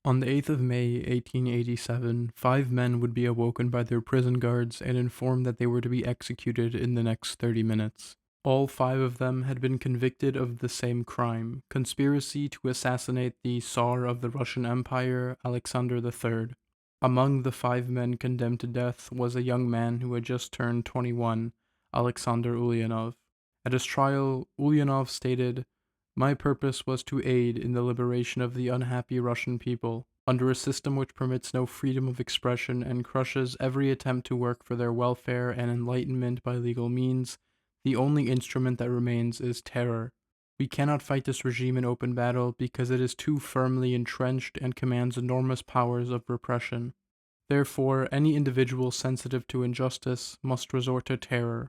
On the 8th of May, 1887, 5 men would be awoken by their prison guards and informed that they were to be executed in the next 30 minutes. All 5 of them had been convicted of the same crime, conspiracy to assassinate the Tsar of the Russian Empire, Alexander III. Among the 5 men condemned to death was a young man who had just turned 21, Alexander Ulyanov. At his trial, Ulyanov stated, "My purpose was to aid in the liberation of the unhappy Russian people. Under a system which permits no freedom of expression and crushes every attempt to work for their welfare and enlightenment by legal means, the only instrument that remains is terror. We cannot fight this regime in open battle because it is too firmly entrenched and commands enormous powers of repression. Therefore, any individual sensitive to injustice must resort to terror.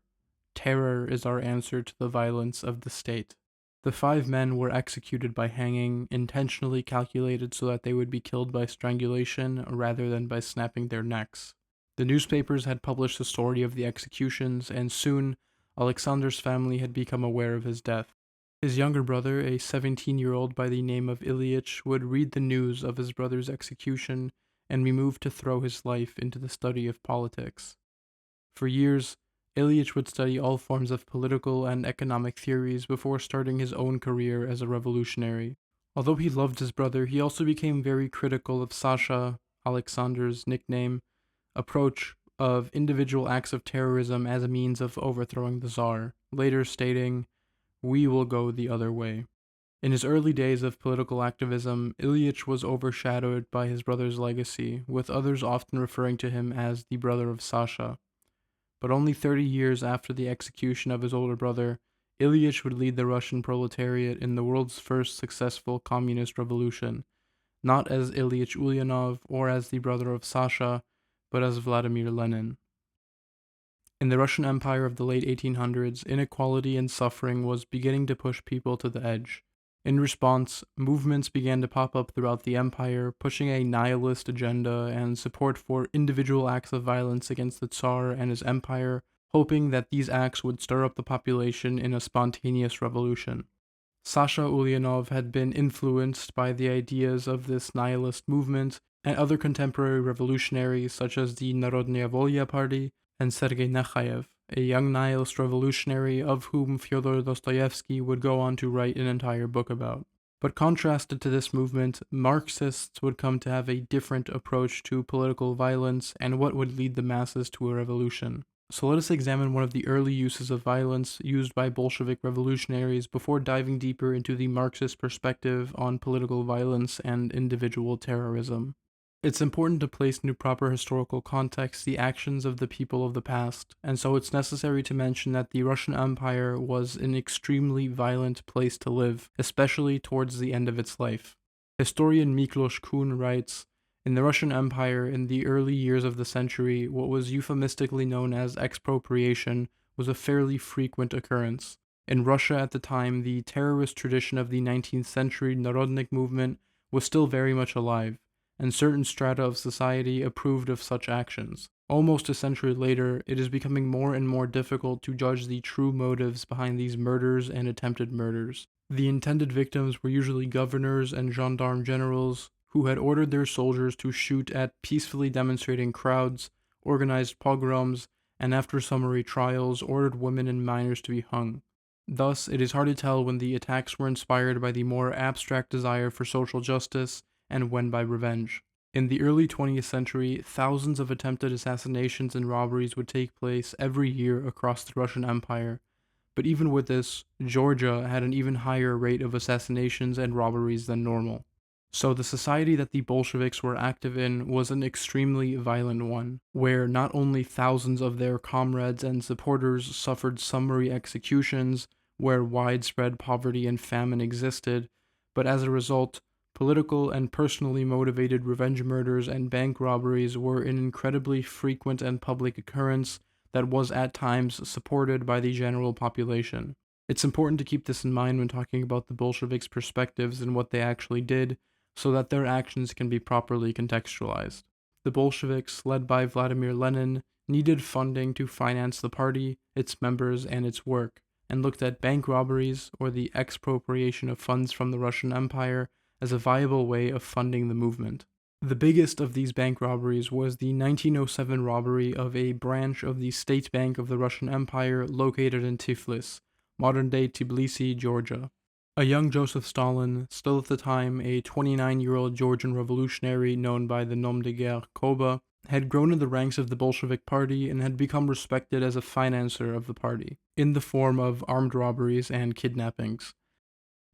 Terror is our answer to the violence of the state." The 5 men were executed by hanging, intentionally calculated so that they would be killed by strangulation rather than by snapping their necks. The newspapers had published the story of the executions, and soon Alexander's family had become aware of his death. His younger brother, a 17-year-old by the name of Ilyich, would read the news of his brother's execution and be moved to throw his life into the study of politics. For years, Ilyich would study all forms of political and economic theories before starting his own career as a revolutionary. Although he loved his brother, he also became very critical of Sasha, Alexander's nickname, approach of individual acts of terrorism as a means of overthrowing the Tsar, later stating, "We will go the other way." In his early days of political activism, Ilyich was overshadowed by his brother's legacy, with others often referring to him as the brother of Sasha. But only 30 years after the execution of his older brother, Ilyich would lead the Russian proletariat in the world's first successful communist revolution, not as Ilyich Ulyanov or as the brother of Sasha, but as Vladimir Lenin. In the Russian Empire of the late 1800s, inequality and suffering was beginning to push people to the edge. In response, movements began to pop up throughout the empire, pushing a nihilist agenda and support for individual acts of violence against the Tsar and his empire, hoping that these acts would stir up the population in a spontaneous revolution. Sasha Ulyanov had been influenced by the ideas of this nihilist movement and other contemporary revolutionaries such as the Narodnaya Volya Party and Sergei Nakhaev, a young nihilist revolutionary of whom Fyodor Dostoevsky would go on to write an entire book about. But contrasted to this movement, Marxists would come to have a different approach to political violence and what would lead the masses to a revolution. So let us examine one of the early uses of violence used by Bolshevik revolutionaries before diving deeper into the Marxist perspective on political violence and individual terrorism. It's important to place into proper historical context the actions of the people of the past, and so it's necessary to mention that the Russian Empire was an extremely violent place to live, especially towards the end of its life. Historian Miklós writes, "In the Russian Empire, in the early years of the century, what was euphemistically known as expropriation was a fairly frequent occurrence. In Russia at the time, the terrorist tradition of the 19th century Narodnik movement was still very much alive, and certain strata of society approved of such actions. Almost a century later, it is becoming more and more difficult to judge the true motives behind these murders and attempted murders. The intended victims were usually governors and gendarme generals who had ordered their soldiers to shoot at peacefully demonstrating crowds, organized pogroms, and after summary trials, ordered women and minors to be hung. Thus, it is hard to tell when the attacks were inspired by the more abstract desire for social justice and when by revenge. In the early 20th century, thousands of attempted assassinations and robberies would take place every year across the Russian Empire. But even with this, Georgia had an even higher rate of assassinations and robberies than normal. So the society that the Bolsheviks were active in was an extremely violent one, where not only thousands of their comrades and supporters suffered summary executions, where widespread poverty and famine existed, but as a result, political and personally motivated revenge murders and bank robberies were an incredibly frequent and public occurrence that was at times supported by the general population. It's important to keep this in mind when talking about the Bolsheviks' perspectives and what they actually did, so that their actions can be properly contextualized. The Bolsheviks, led by Vladimir Lenin, needed funding to finance the party, its members, and its work, and looked at bank robberies, or the expropriation of funds from the Russian Empire, as a viable way of funding the movement. The biggest of these bank robberies was the 1907 robbery of a branch of the State Bank of the Russian Empire located in Tiflis, modern-day Tbilisi, Georgia. A young Joseph Stalin, still at the time a 29-year-old Georgian revolutionary known by the nom de guerre Koba, had grown in the ranks of the Bolshevik Party and had become respected as a financer of the party, in the form of armed robberies and kidnappings.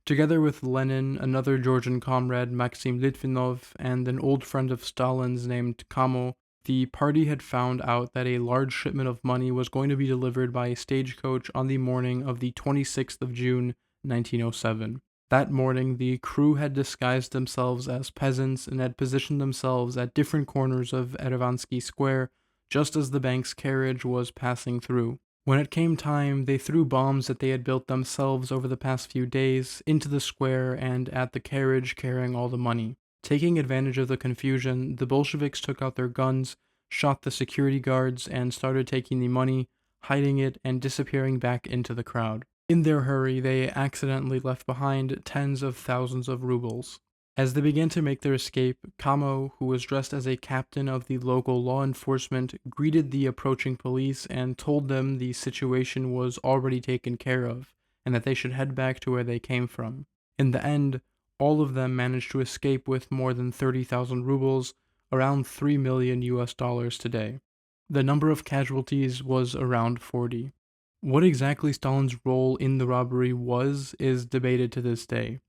Together with Lenin, another Georgian comrade, Maxim Litvinov, and an old friend of Stalin's named Kamo, the party had found out that a large shipment of money was going to be delivered by a stagecoach on the morning of the 26th of June, 1907. That morning, the crew had disguised themselves as peasants and had positioned themselves at different corners of Erevansky Square, just as the bank's carriage was passing through. When it came time, they threw bombs that they had built themselves over the past few days into the square and at the carriage carrying all the money. Taking advantage of the confusion, the Bolsheviks took out their guns, shot the security guards, and started taking the money, hiding it, and disappearing back into the crowd. In their hurry, they accidentally left behind tens of thousands of rubles. As they began to make their escape, Kamo, who was dressed as a captain of the local law enforcement, greeted the approaching police and told them the situation was already taken care of, and that they should head back to where they came from. In the end, all of them managed to escape with more than 30,000 rubles, around $3 million today. The number of casualties was around 40. What exactly Stalin's role in the robbery was is debated to this day.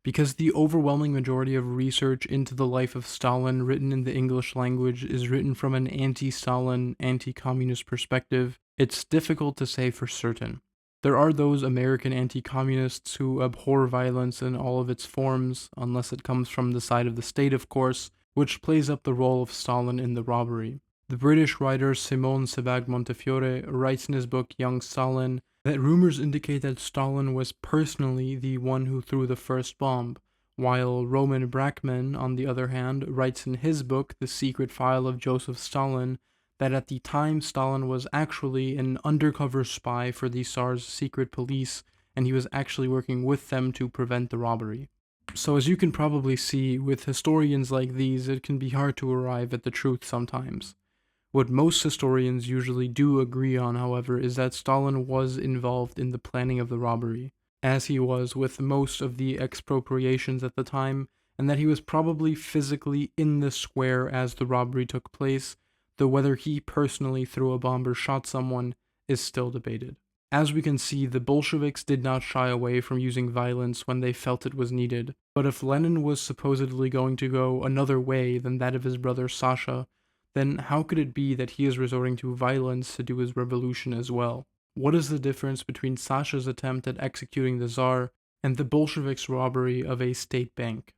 Because the overwhelming majority of research into the life of Stalin written in the English language is written from an anti-Stalin, anti-communist perspective, it's difficult to say for certain. There are those American anti-communists who abhor violence in all of its forms, unless it comes from the side of the state, of course, which plays up the role of Stalin in the robbery. The British writer Sebag Montefiore writes in his book Young Stalin that rumors indicate that Stalin was personally the one who threw the first bomb, while Roman Brackman, on the other hand, writes in his book The Secret File of Joseph Stalin that at the time Stalin was actually an undercover spy for the Tsar's secret police, and he was actually working with them to prevent the robbery. So as you can probably see, with historians like these, it can be hard to arrive at the truth sometimes. What most historians usually do agree on, however, is that Stalin was involved in the planning of the robbery, as he was with most of the expropriations at the time, and that he was probably physically in the square as the robbery took place, though whether he personally threw a bomb or shot someone is still debated. As we can see, the Bolsheviks did not shy away from using violence when they felt it was needed, but if Lenin was supposedly going to go another way than that of his brother Sasha, then how could it be that he is resorting to violence to do his revolution as well? What is the difference between Sasha's attempt at executing the Tsar and the Bolsheviks' robbery of a state bank?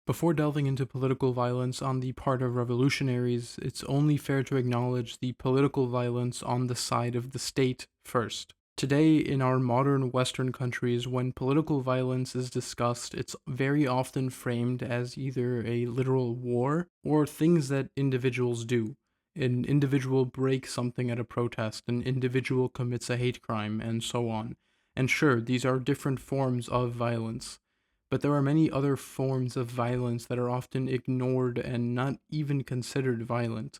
Before delving into political violence on the part of revolutionaries, it's only fair to acknowledge the political violence on the side of the state first. Today, in our modern Western countries, when political violence is discussed, it's very often framed as either a literal war or things that individuals do. An individual breaks something at a protest, an individual commits a hate crime, and so on. And sure, these are different forms of violence. But there are many other forms of violence that are often ignored and not even considered violent.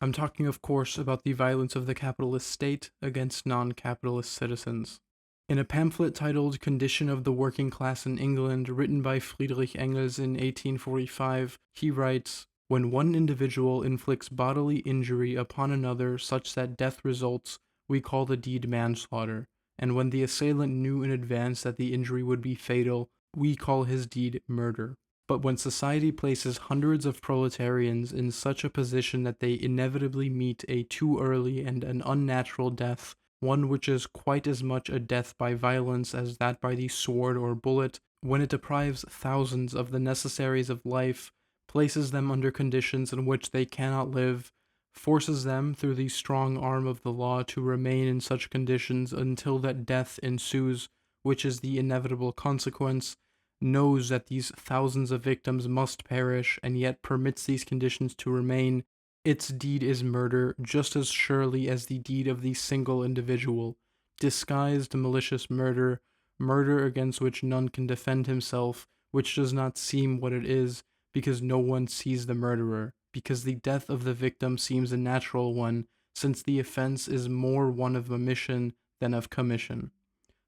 I'm talking, of course, about the violence of the capitalist state against non-capitalist citizens. In a pamphlet titled Condition of the Working Class in England, written by Freidrich Engels in 1845, he writes, "When one individual inflicts bodily injury upon another such that death results, we call the deed manslaughter, and when the assailant knew in advance that the injury would be fatal, we call his deed murder. But when society places hundreds of proletarians in such a position that they inevitably meet a too early and an unnatural death, one which is quite as much a death by violence as that by the sword or bullet, when it deprives thousands of the necessaries of life, places them under conditions in which they cannot live, forces them through the strong arm of the law to remain in such conditions until that death ensues, which is the inevitable consequence, knows that these thousands of victims must perish, and yet permits these conditions to remain, its deed is murder just as surely as the deed of the single individual, disguised malicious murder, murder against which none can defend himself, which does not seem what it is because no one sees the murderer, because the death of the victim seems a natural one, since the offense is more one of omission than of commission.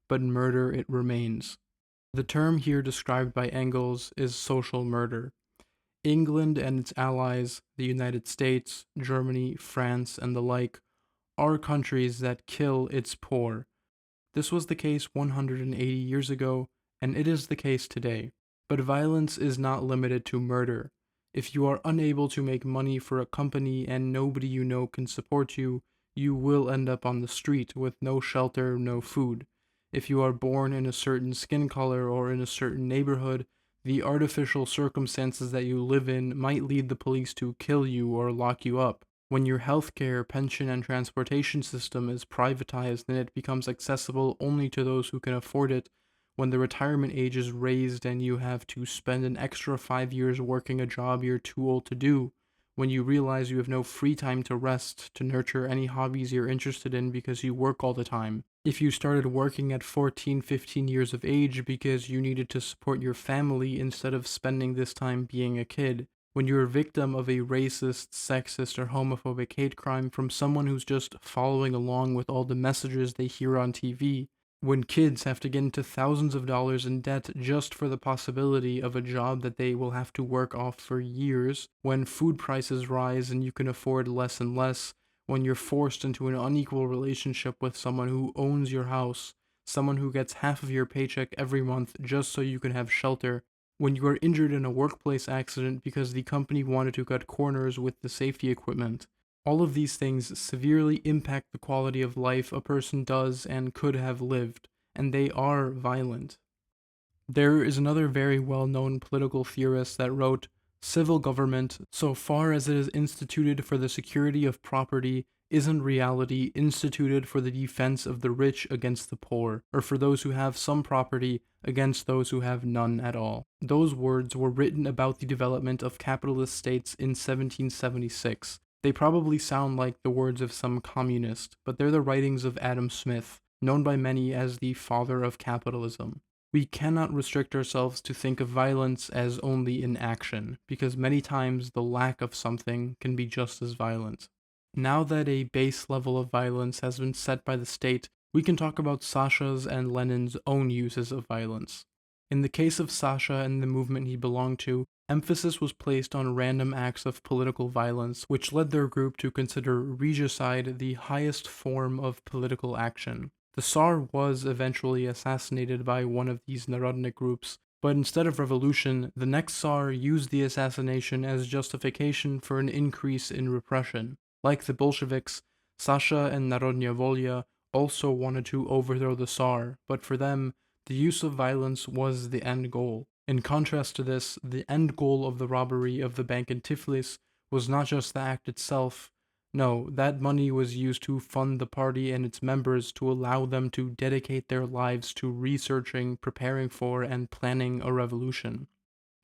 But murder it remains. The term here described by Engels is social murder. England and its allies, the United States, Germany, France, and the like, are countries that kill its poor. This was the case 180 years ago, and it is the case today. But violence is not limited to murder. If you are unable to make money for a company and nobody you know can support you, you will end up on the street with no shelter, no food. If you are born in a certain skin color or in a certain neighborhood, the artificial circumstances that you live in might lead the police to kill you or lock you up. When your healthcare, pension, and transportation system is privatized and it becomes accessible only to those who can afford it, when the retirement age is raised and you have to spend an extra 5 years working a job you're too old to do, when you realize you have no free time to rest, to nurture any hobbies you're interested in because you work all the time, if you started working at 14, 15 years of age because you needed to support your family instead of spending this time being a kid, when you're a victim of a racist, sexist, or homophobic hate crime from someone who's just following along with all the messages they hear on TV, when kids have to get into thousands of dollars in debt just for the possibility of a job that they will have to work off for years, when food prices rise and you can afford less and less, when you're forced into an unequal relationship with someone who owns your house, someone who gets half of your paycheck every month just so you can have shelter, when you are injured in a workplace accident because the company wanted to cut corners with the safety equipment. All of these things severely impact the quality of life a person does and could have lived, and they are violent. There is another very well-known political theorist that wrote, "Civil government, so far as it is instituted for the security of property, is in reality instituted for the defense of the rich against the poor, or for those who have some property against those who have none at all." Those words were written about the development of capitalist states in 1776. They probably sound like the words of some communist, but they're the writings of Adam Smith, known by many as the father of capitalism. We cannot restrict ourselves to think of violence as only in action, because many times the lack of something can be just as violent. Now that a base level of violence has been set by the state, we can talk about Sasha's and Lenin's own uses of violence. In the case of Sasha and the movement he belonged to, emphasis was placed on random acts of political violence, which led their group to consider regicide the highest form of political action. The Tsar was eventually assassinated by one of these Narodnik groups, but instead of revolution, the next Tsar used the assassination as justification for an increase in repression. Like the Bolsheviks, Sasha and Narodnya Volya also wanted to overthrow the Tsar, but for them, the use of violence was the end goal. In contrast to this, the end goal of the robbery of the bank in Tiflis was not just the act itself. No, that money was used to fund the party and its members to allow them to dedicate their lives to researching, preparing for, and planning a revolution.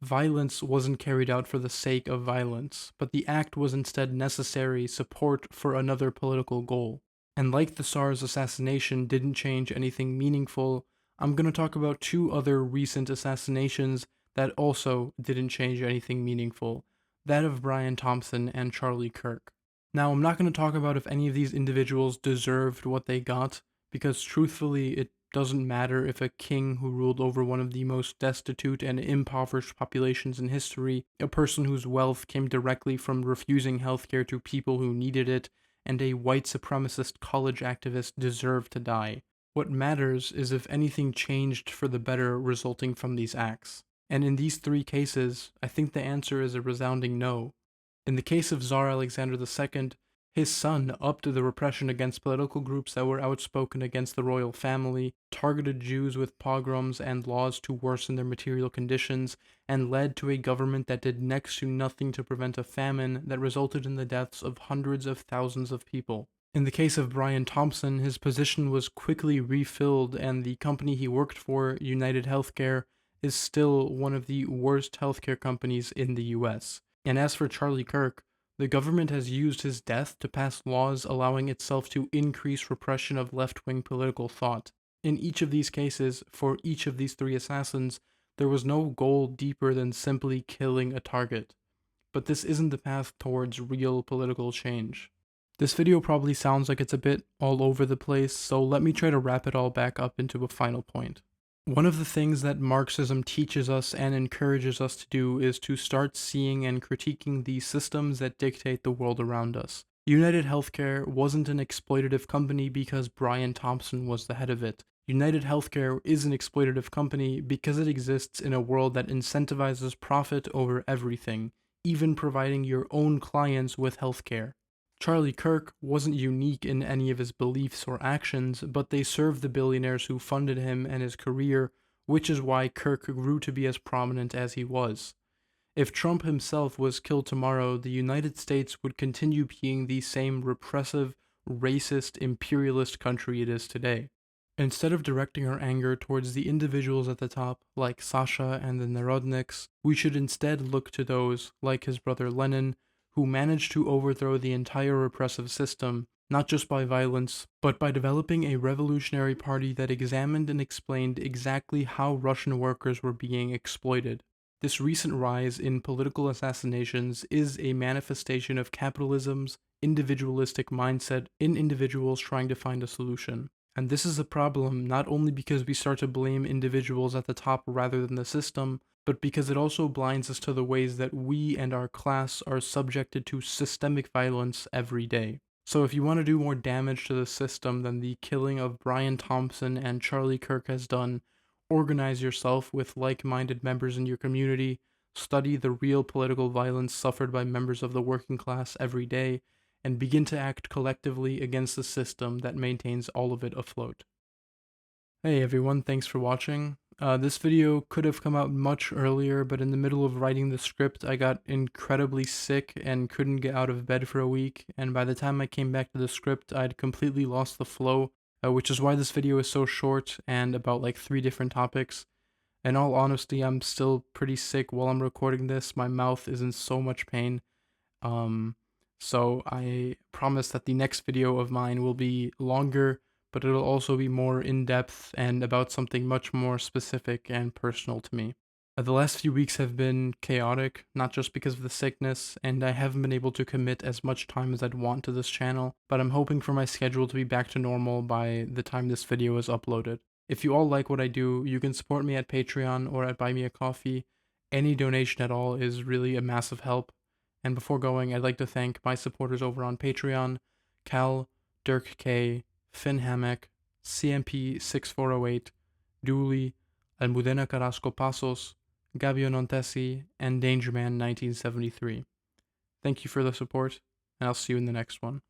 Violence wasn't carried out for the sake of violence, but the act was instead necessary support for another political goal. And like the Tsar's assassination didn't change anything meaningful, I'm going to talk about two other recent assassinations that also didn't change anything meaningful, that of Brian Thompson and Charlie Kirk. Now, I'm not going to talk about if any of these individuals deserved what they got, because truthfully, it doesn't matter if a king who ruled over one of the most destitute and impoverished populations in history, a person whose wealth came directly from refusing healthcare to people who needed it, and a white supremacist college activist deserved to die. What matters is if anything changed for the better resulting from these acts. And in these three cases, I think the answer is a resounding no. In the case of Tsar Alexander II, his son upped the repression against political groups that were outspoken against the royal family, targeted Jews with pogroms and laws to worsen their material conditions, and led to a government that did next to nothing to prevent a famine that resulted in the deaths of hundreds of thousands of people. In the case of Brian Thompson, his position was quickly refilled, and the company he worked for, United Healthcare, is still one of the worst healthcare companies in the US. And as for Charlie Kirk, the government has used his death to pass laws allowing itself to increase repression of left-wing political thought. In each of these cases, for each of these three assassins, There was no goal deeper than simply killing a target. But this isn't the path towards real political change. This video probably sounds like it's a bit all over the place, so let me try to wrap it all back up into a final point. One of the things that Marxism teaches us and encourages us to do is to start seeing and critiquing the systems that dictate the world around us. United Healthcare wasn't an exploitative company because Brian Thompson was the head of it. United Healthcare is an exploitative company because it exists in a world that incentivizes profit over everything, even providing your own clients with healthcare. Charlie Kirk wasn't unique in any of his beliefs or actions, but they served the billionaires who funded him and his career, which is why Kirk grew to be as prominent as he was. If Trump himself was killed tomorrow, the United States would continue being the same repressive, racist, imperialist country it is today. Instead of directing our anger towards the individuals at the top, like Sasha and the Narodniks, we should instead look to those, like his brother Lenin, who managed to overthrow the entire repressive system, not just by violence, but by developing a revolutionary party that examined and explained exactly how Russian workers were being exploited. This recent rise in political assassinations is a manifestation of capitalism's individualistic mindset in individuals trying to find a solution. And this is a problem not only because we start to blame individuals at the top rather than the system, but because it also blinds us to the ways that we and our class are subjected to systemic violence every day. So if you want to do more damage to the system than the killing of Brian Thompson and Charlie Kirk has done, organize yourself with like-minded members in your community, study the real political violence suffered by members of the working class every day, and begin to act collectively against the system that maintains all of it afloat. Hey everyone, thanks for watching. This video could have come out much earlier, but in the middle of writing the script, I got incredibly sick and couldn't get out of bed for a week, and by the time I came back to the script, I'd completely lost the flow, which is why this video is so short and about like 3 different topics. In all honesty, I'm still pretty sick while I'm recording this. My mouth is in so much pain. So I promise that the next video of mine will be longer, but it'll also be more in-depth and about something much more specific and personal to me. The last few weeks have been chaotic, not just because of the sickness, and I haven't been able to commit as much time as I'd want to this channel, but I'm hoping for my schedule to be back to normal by the time this video is uploaded. If you all like what I do, you can support me at Patreon or at Buy Me a Coffee. Any donation at all is really a massive help. And before going, I'd like to thank my supporters over on Patreon: Cal, Dirk K, Finn Hammock, CMP6408, Dooley, Almudena Carrasco Pasos, Gabio Nontesi, and Dangerman1973. Thank you for the support, and I'll see you in the next one.